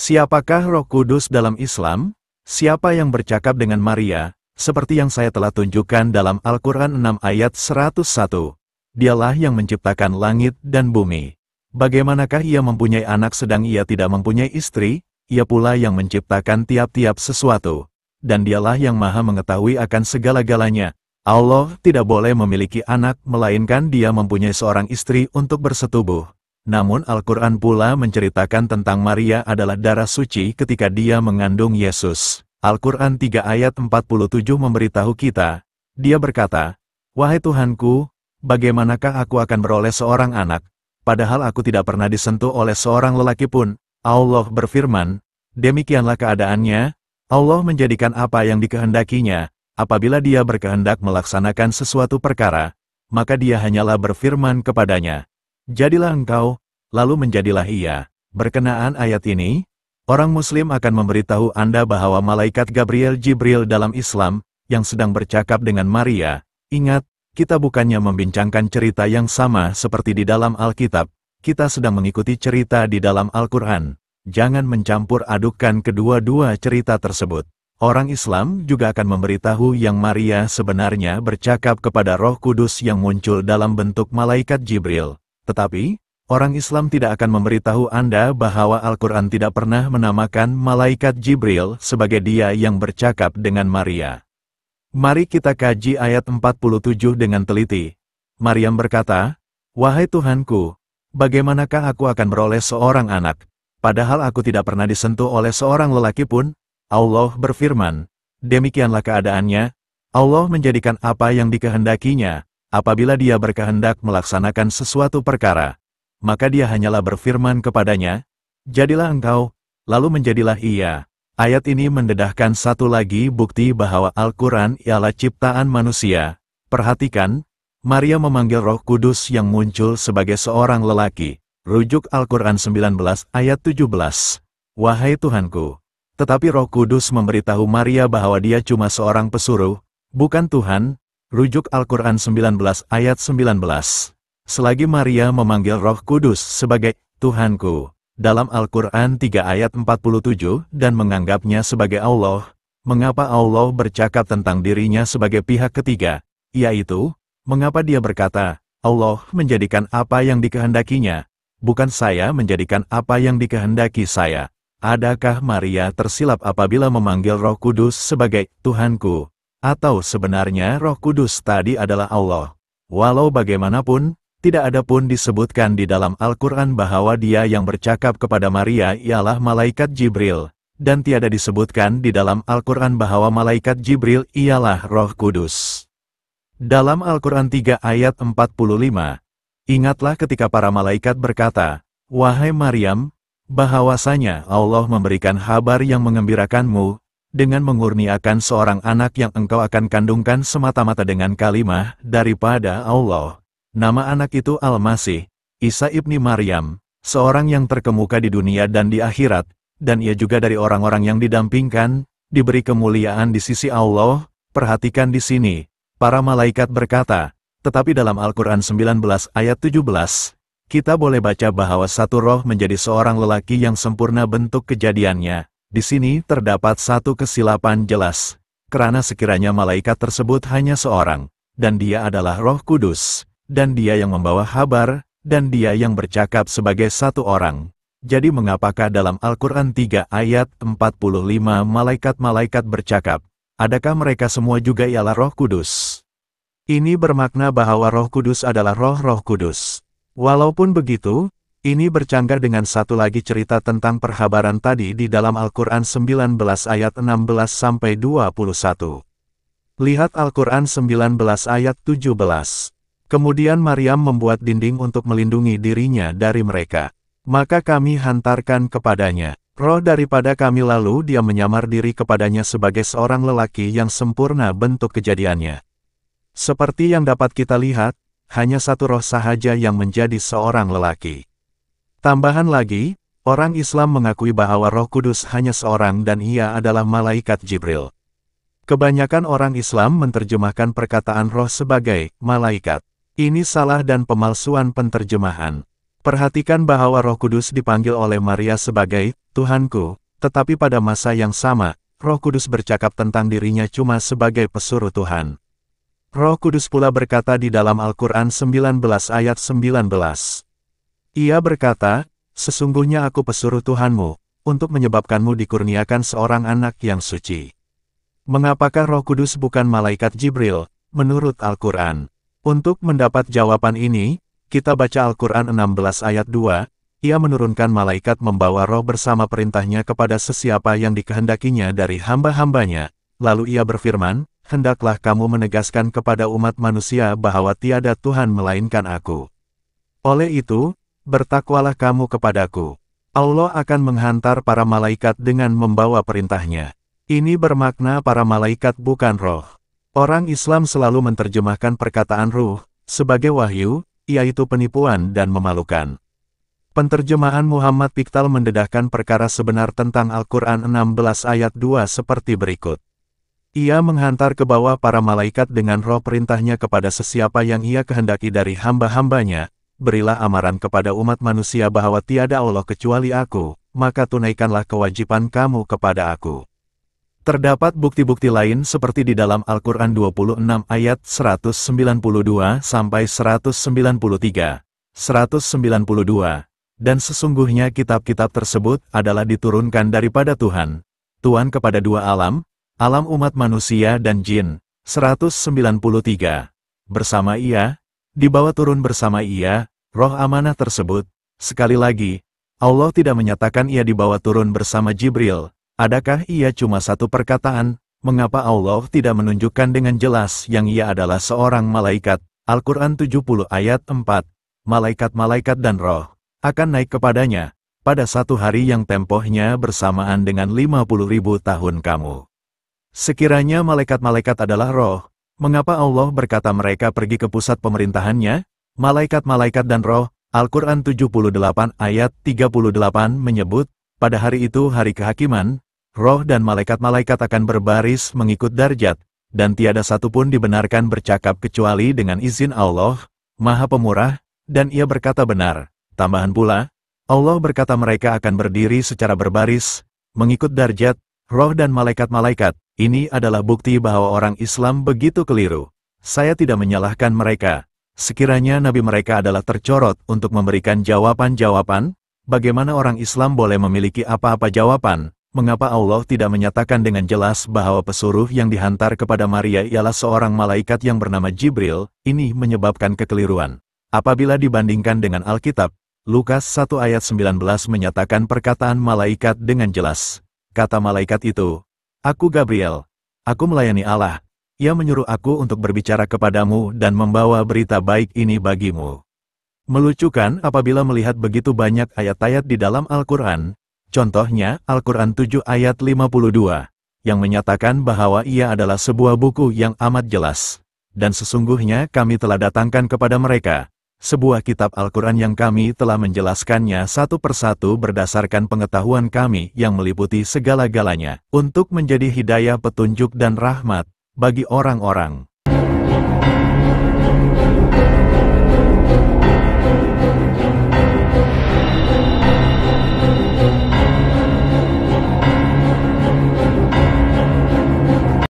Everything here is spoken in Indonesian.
Siapakah Roh Kudus dalam Islam? Siapa yang bercakap dengan Maria, seperti yang saya telah tunjukkan dalam Al-Quran 6 ayat 101. Dialah yang menciptakan langit dan bumi. Bagaimanakah ia mempunyai anak sedang ia tidak mempunyai istri? Ia pula yang menciptakan tiap-tiap sesuatu. Dan dialah yang maha mengetahui akan segala-galanya. Allah tidak boleh memiliki anak, melainkan dia mempunyai seorang istri untuk bersetubuh. Namun Al-Quran pula menceritakan tentang Maria adalah darah suci ketika dia mengandung Yesus. Al-Quran 3 ayat 47 memberitahu kita, dia berkata, "Wahai Tuhanku, bagaimanakah aku akan beroleh seorang anak, padahal aku tidak pernah disentuh oleh seorang lelaki pun?" Allah berfirman, demikianlah keadaannya, Allah menjadikan apa yang dikehendakinya, apabila dia berkehendak melaksanakan sesuatu perkara, maka dia hanyalah berfirman kepadanya, "Jadilah engkau," lalu menjadilah ia. Berkenaan ayat ini, orang Muslim akan memberitahu Anda bahwa malaikat Gabriel Jibril dalam Islam, yang sedang bercakap dengan Maria. Ingat, kita bukannya membincangkan cerita yang sama seperti di dalam Alkitab, kita sedang mengikuti cerita di dalam Al-Quran. Jangan mencampur adukkan kedua-dua cerita tersebut. Orang Islam juga akan memberitahu yang Maria sebenarnya bercakap kepada Roh Kudus yang muncul dalam bentuk malaikat Jibril. Tetapi, orang Islam tidak akan memberitahu Anda bahwa Al-Quran tidak pernah menamakan malaikat Jibril sebagai dia yang bercakap dengan Maria. Mari kita kaji ayat 47 dengan teliti. Maryam berkata, "Wahai Tuhanku, bagaimanakah aku akan beroleh seorang anak, padahal aku tidak pernah disentuh oleh seorang lelaki pun?" Allah berfirman, demikianlah keadaannya, Allah menjadikan apa yang dikehendakinya, apabila dia berkehendak melaksanakan sesuatu perkara, maka dia hanyalah berfirman kepadanya, "Jadilah engkau," lalu menjadilah ia. Ayat ini mendedahkan satu lagi bukti bahwa Al-Quran ialah ciptaan manusia. Perhatikan, Maria memanggil Roh Kudus yang muncul sebagai seorang lelaki. Rujuk Al-Quran 19 ayat 17. "Wahai Tuhanku." Tetapi Roh Kudus memberitahu Maria bahwa dia cuma seorang pesuruh, bukan Tuhan. Rujuk Al-Quran 19 ayat 19. Selagi Maria memanggil Roh Kudus sebagai Tuhanku, dalam Al-Quran 3 ayat 47 dan menganggapnya sebagai Allah, mengapa Allah bercakap tentang dirinya sebagai pihak ketiga, yaitu, mengapa dia berkata, Allah menjadikan apa yang dikehendakinya, bukan saya menjadikan apa yang dikehendaki saya. Adakah Maria tersilap apabila memanggil Roh Kudus sebagai Tuhanku? Atau sebenarnya Roh Kudus tadi adalah Allah? Walau bagaimanapun, tidak ada pun disebutkan di dalam Al-Quran bahwa dia yang bercakap kepada Maria ialah malaikat Jibril, dan tiada disebutkan di dalam Al-Quran bahwa malaikat Jibril ialah Roh Kudus. Dalam Al-Quran 3 ayat 45, ingatlah ketika para malaikat berkata, "Wahai Maryam, bahwasanya Allah memberikan kabar yang mengembirakanmu, dengan mengurniakan seorang anak yang engkau akan kandungkan semata-mata dengan kalimah daripada Allah. Nama anak itu Al-Masih, Isa ibni Maryam, seorang yang terkemuka di dunia dan di akhirat, dan ia juga dari orang-orang yang didampingkan, diberi kemuliaan di sisi Allah." Perhatikan di sini, para malaikat berkata, tetapi dalam Al-Quran 19 ayat 17, kita boleh baca bahwa satu roh menjadi seorang lelaki yang sempurna bentuk kejadiannya. Di sini terdapat satu kesilapan jelas, karena sekiranya malaikat tersebut hanya seorang, dan dia adalah Roh Kudus, dan dia yang membawa kabar, dan dia yang bercakap sebagai satu orang. Jadi mengapakah dalam Al-Quran 3 ayat 45 malaikat-malaikat bercakap? Adakah mereka semua juga ialah Roh Kudus? Ini bermakna bahwa Roh Kudus adalah Roh Kudus. Walaupun begitu, ini bercanggah dengan satu lagi cerita tentang perhabaran tadi di dalam Al-Quran 19 ayat 16-21. Lihat Al-Quran 19 ayat 17. Kemudian Maryam membuat dinding untuk melindungi dirinya dari mereka. Maka kami hantarkan kepadanya roh daripada kami, lalu dia menyamar diri kepadanya sebagai seorang lelaki yang sempurna bentuk kejadiannya. Seperti yang dapat kita lihat, hanya satu roh sahaja yang menjadi seorang lelaki. Tambahan lagi, orang Islam mengakui bahwa Roh Kudus hanya seorang dan ia adalah malaikat Jibril. Kebanyakan orang Islam menerjemahkan perkataan roh sebagai malaikat. Ini salah dan pemalsuan penterjemahan. Perhatikan bahwa Roh Kudus dipanggil oleh Maria sebagai Tuhanku, tetapi pada masa yang sama, Roh Kudus bercakap tentang dirinya cuma sebagai pesuruh Tuhan. Roh Kudus pula berkata di dalam Al-Quran 19 ayat 19. Ia berkata, "Sesungguhnya aku pesuruh Tuhanmu, untuk menyebabkanmu dikurniakan seorang anak yang suci." Mengapakah Roh Kudus bukan malaikat Jibril, menurut Al-Quran? Untuk mendapat jawaban ini, kita baca Al-Quran 16 ayat 2, ia menurunkan malaikat membawa roh bersama perintahnya kepada sesiapa yang dikehendakinya dari hamba-hambanya. Lalu ia berfirman, "Hendaklah kamu menegaskan kepada umat manusia bahwa tiada Tuhan melainkan aku. Oleh itu, bertakwalah kamu kepadaku. Allah akan menghantar para malaikat dengan membawa perintahnya." Ini bermakna para malaikat bukan roh. Orang Islam selalu menerjemahkan perkataan ruh sebagai wahyu, yaitu penipuan dan memalukan. Penterjemahan Muhammad Pickthall mendedahkan perkara sebenar tentang Al-Quran 16 ayat 2 seperti berikut. Ia menghantar ke bawah para malaikat dengan roh perintahnya kepada sesiapa yang ia kehendaki dari hamba-hambanya. Berilah amaran kepada umat manusia bahwa tiada Allah kecuali aku, maka tunaikanlah kewajiban kamu kepada aku. Terdapat bukti-bukti lain seperti di dalam Al-Quran 26 ayat 192-193, 192, dan sesungguhnya kitab-kitab tersebut adalah diturunkan daripada Tuhan, Tuhan kepada dua alam, alam umat manusia dan jin, 193. Bersama ia, dibawa turun bersama ia, roh amanah tersebut. Sekali lagi, Allah tidak menyatakan ia dibawa turun bersama Jibril. Adakah ia cuma satu perkataan? Mengapa Allah tidak menunjukkan dengan jelas yang ia adalah seorang malaikat? Al-Quran 70 ayat 4. Malaikat-malaikat dan roh akan naik kepadanya pada satu hari yang tempohnya bersamaan dengan 50.000 tahun kamu. Sekiranya malaikat-malaikat adalah roh, mengapa Allah berkata mereka pergi ke pusat pemerintahannya? Malaikat-malaikat dan roh, Al-Quran 78 ayat 38 menyebut, pada hari itu hari kehakiman, roh dan malaikat-malaikat akan berbaris mengikut darjat, dan tiada satupun dibenarkan bercakap kecuali dengan izin Allah, Maha Pemurah, dan ia berkata benar. Tambahan pula, Allah berkata mereka akan berdiri secara berbaris, mengikut darjat, roh dan malaikat-malaikat. Ini adalah bukti bahwa orang Islam begitu keliru. Saya tidak menyalahkan mereka. Sekiranya nabi mereka adalah tercorot untuk memberikan jawaban-jawaban, bagaimana orang Islam boleh memiliki apa-apa jawaban? Mengapa Allah tidak menyatakan dengan jelas bahwa pesuruh yang dihantar kepada Maria ialah seorang malaikat yang bernama Jibril? Ini menyebabkan kekeliruan. Apabila dibandingkan dengan Alkitab, Lukas 1 ayat 19 menyatakan perkataan malaikat dengan jelas. Kata malaikat itu, "Aku Gabriel. Aku melayani Allah. Ia menyuruh aku untuk berbicara kepadamu dan membawa berita baik ini bagimu." Melucukan apabila melihat begitu banyak ayat-ayat di dalam Al-Quran, contohnya Al-Quran 7 ayat 52, yang menyatakan bahwa ia adalah sebuah buku yang amat jelas. Dan sesungguhnya kami telah datangkan kepada mereka sebuah kitab Al-Quran yang kami telah menjelaskannya satu persatu berdasarkan pengetahuan kami yang meliputi segala-galanya, untuk menjadi hidayah petunjuk dan rahmat bagi orang-orang